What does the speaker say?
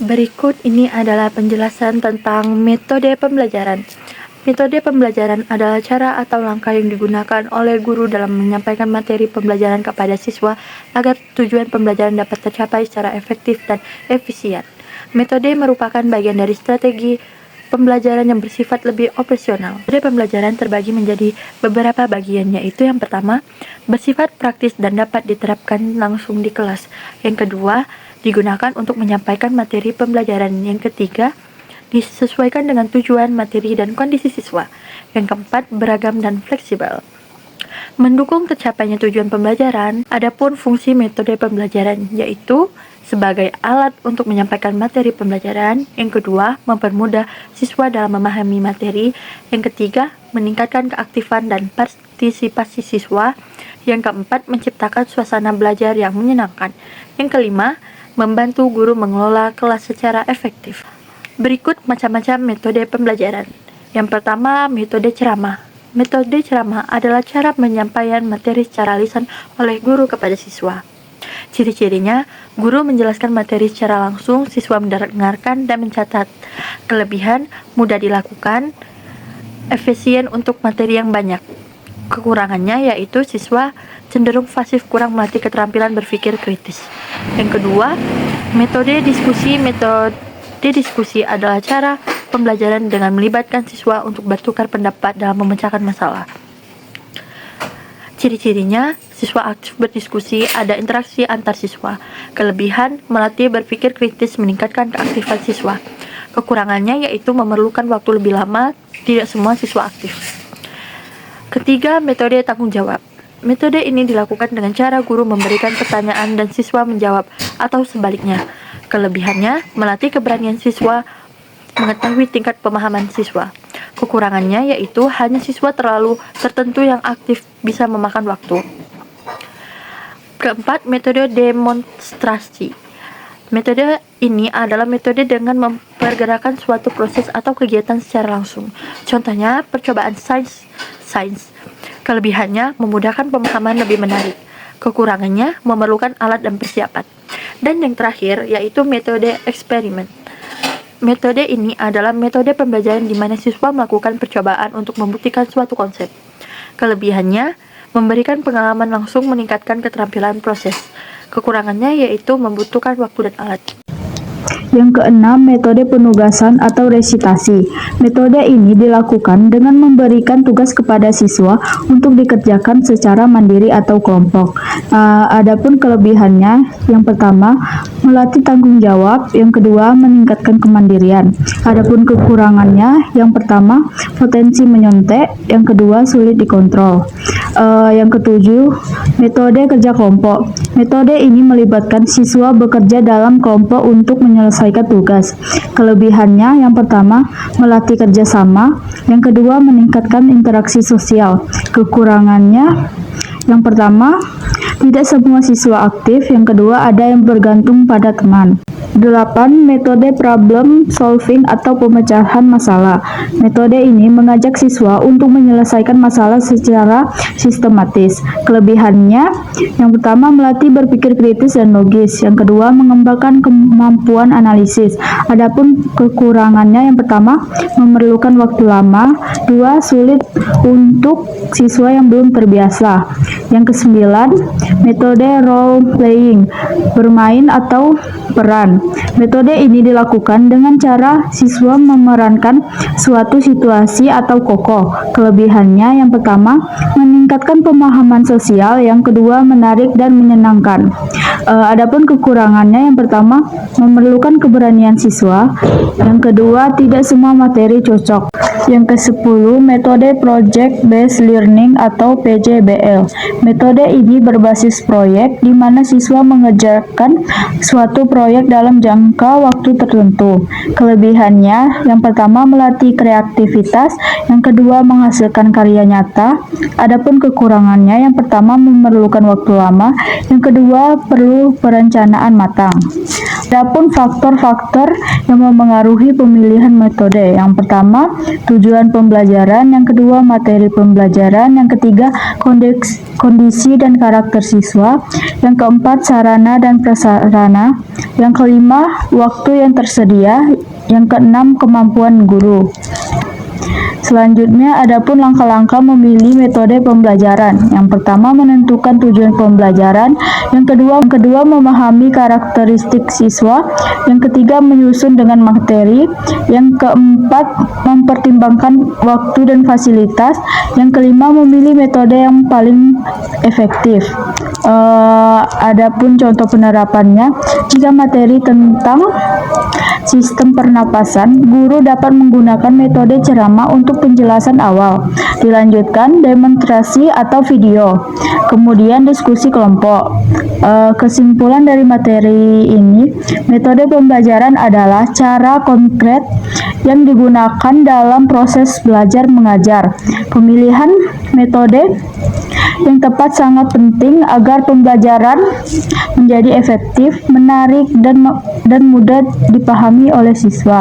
Berikut ini adalah penjelasan tentang metode pembelajaran. Metode pembelajaran adalah cara atau langkah yang digunakan oleh guru dalam menyampaikan materi pembelajaran kepada siswa agar tujuan pembelajaran dapat tercapai secara efektif dan efisien. Metode merupakan bagian dari strategi pembelajaran yang bersifat lebih operasional. Metode pembelajaran terbagi menjadi beberapa bagian, yaitu yang pertama, bersifat praktis dan dapat diterapkan langsung di kelas. Yang kedua, digunakan untuk menyampaikan materi pembelajaran. Yang ketiga, disesuaikan dengan tujuan, materi, dan kondisi siswa. Yang keempat, beragam dan fleksibel. Mendukung tercapainya tujuan pembelajaran, adapun fungsi metode pembelajaran yaitu sebagai alat untuk menyampaikan materi pembelajaran. Yang kedua, mempermudah siswa dalam memahami materi. Yang ketiga, meningkatkan keaktifan dan partisipasi siswa. Yang keempat, menciptakan suasana belajar yang menyenangkan. Yang kelima, membantu guru mengelola kelas secara efektif. Berikut macam-macam metode pembelajaran. Yang pertama, metode ceramah. Metode ceramah adalah cara penyampaian materi secara lisan oleh guru kepada siswa. Ciri-cirinya, guru menjelaskan materi secara langsung, siswa mendengarkan dan mencatat. Kelebihan, mudah dilakukan, efisien untuk materi yang banyak. Kekurangannya yaitu siswa cenderung pasif, kurang melatih keterampilan berpikir kritis. Yang kedua, metode diskusi. Metode diskusi adalah cara pembelajaran dengan melibatkan siswa untuk bertukar pendapat dalam memecahkan masalah. Ciri-cirinya, siswa aktif berdiskusi, ada interaksi antar siswa. Kelebihan, melatih berpikir kritis, meningkatkan keaktifan siswa. Kekurangannya yaitu memerlukan waktu lebih lama, tidak semua siswa aktif. Ketiga, metode tanggung jawab. Metode ini dilakukan dengan cara guru memberikan pertanyaan dan siswa menjawab, atau sebaliknya. Kelebihannya, melatih keberanian siswa, mengetahui tingkat pemahaman siswa. Kekurangannya yaitu hanya siswa terlalu tertentu yang aktif, bisa memakan waktu. Keempat, metode demonstrasi. Metode ini adalah metode dengan mempergerakan suatu proses atau kegiatan secara langsung. Contohnya, percobaan sains. Kelebihannya, memudahkan pemahaman, lebih menarik. Kekurangannya, memerlukan alat dan persiapan. Dan yang terakhir, yaitu metode eksperimen. Metode ini adalah metode pembelajaran di mana siswa melakukan percobaan untuk membuktikan suatu konsep. Kelebihannya, memberikan pengalaman langsung, meningkatkan keterampilan proses. Kekurangannya yaitu membutuhkan waktu dan alat. Yang keenam, metode penugasan atau resitasi. Metode ini dilakukan dengan memberikan tugas kepada siswa untuk dikerjakan secara mandiri atau kelompok. Adapun kelebihannya, yang pertama, melatih tanggung jawab, yang kedua, meningkatkan kemandirian. Adapun kekurangannya, yang pertama, potensi menyontek, yang kedua, sulit dikontrol. Yang ketujuh, metode kerja kelompok. Metode ini melibatkan siswa bekerja dalam kelompok untuk menyelesaikan tugas. Kelebihannya, yang pertama, melatih kerjasama, yang kedua, meningkatkan interaksi sosial. Kekurangannya, yang pertama, tidak semua siswa aktif, yang kedua, ada yang bergantung pada teman. 8. Metode problem solving atau pemecahan masalah. Metode ini mengajak siswa untuk menyelesaikan masalah secara sistematis. Kelebihannya, yang pertama, melatih berpikir kritis dan logis. Yang kedua, mengembangkan kemampuan analisis. Adapun kekurangannya, yang pertama, memerlukan waktu lama. Dua, sulit untuk siswa yang belum terbiasa. Yang kesembilan, metode role playing, bermain atau peran. Metode ini dilakukan dengan cara siswa memerankan suatu situasi atau tokoh. Kelebihannya, yang pertama, meningkatkan pemahaman sosial, yang kedua, menarik dan menyenangkan. Adapun kekurangannya, yang pertama, memerlukan keberanian siswa, yang kedua, tidak semua materi cocok. Yang ke-10, metode project based learning atau PJBL. Metode ini berbasis proyek di mana siswa mengerjakan suatu proyek dalam jangka waktu tertentu. Kelebihannya, yang pertama, melatih kreativitas, yang kedua, menghasilkan karya nyata. Adapun kekurangannya, yang pertama, memerlukan waktu lama, yang kedua, perlu perencanaan matang. Adapun faktor-faktor yang memengaruhi pemilihan metode, yang pertama, tujuan pembelajaran, yang kedua, materi pembelajaran, yang ketiga, kondisi dan karakter siswa. Yang keempat, sarana dan prasarana. Yang kelima, waktu yang tersedia. Yang keenam, kemampuan guru. Selanjutnya, adapun langkah-langkah memilih metode pembelajaran. Yang pertama, menentukan tujuan pembelajaran. Yang kedua, memahami karakteristik siswa. Yang ketiga, menyusun dengan materi. Yang keempat, mempertimbangkan waktu dan fasilitas. Yang kelima, memilih metode yang paling efektif. Adapun contoh penerapannya, jika materi tentang sistem pernapasan, guru dapat menggunakan metode ceramah untuk penjelasan awal. Dilanjutkan demonstrasi atau video. Kemudian diskusi kelompok. Kesimpulan dari materi ini, metode pembelajaran adalah cara konkret yang digunakan dalam proses belajar mengajar. Pemilihan metode yang tepat sangat penting agar pembelajaran menjadi efektif, menarik, dan mudah dipahami oleh siswa.